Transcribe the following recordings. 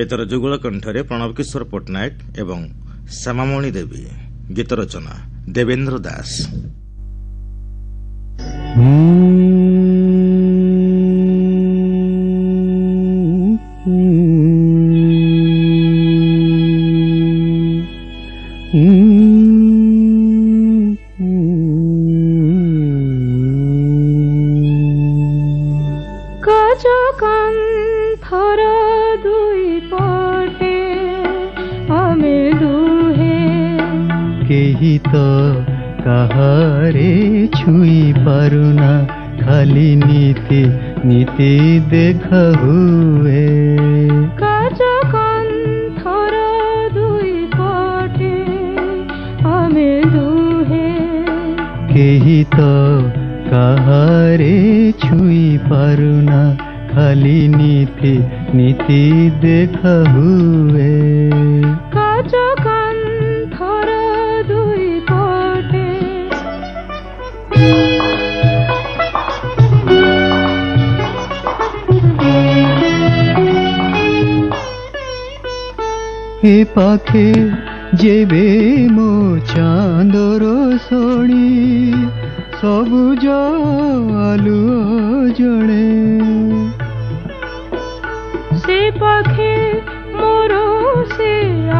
ଏଥର ଯୁଗଳ କଣ୍ଠରେ ପ୍ରଣବ କିଶୋର ପଟ୍ଟନାୟକ ଏବଂ ଶ୍ୟାମାମଣି ଦେବୀ। ଗୀତ ରଚନା ଦେବେନ୍ଦ୍ର ଦାସ। কাঞ্চনথর দুই পটে আমি দুহে, কেহি তো কাহারে ছুঁই পারুনা, খালি নীতি নীতি দেখা হুয়ে। কাঞ্চনথর দুই পটে আমি দুহে, কেহি তো কাহারে ছুঁই পারুনা, খালি নীতি নীতি দেখা হুয়ে। কাঞ্চনথর দুই পটে। এ পাখে যেবে মো চাঁদর শোণী, সবুজ আলুଅ জড়ে। সে পাখে মোর সে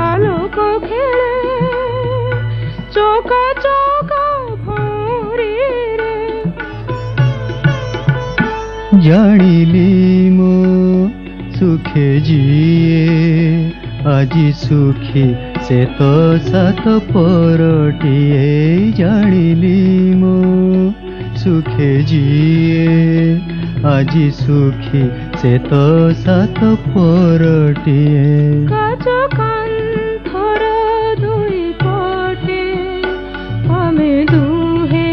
আলোক খেলে, চকা চকা ভরিরে। জানিলি মো সুখে জিয়ে, আজি সুখী সে তো সাত পরটিয়ে। জানিলি মো সুখে জিয়ে, আজি সুখী সে তো সাত পরটিয়ে। কাঞ্চনথর দুই পটে আমি দুহে,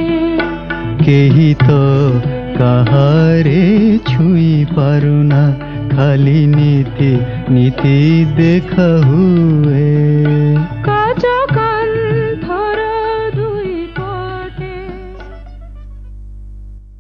কেহি তো কাহারে ছুঁই পারুনা, খালি নীতি নীতি দেখা হুয়ে।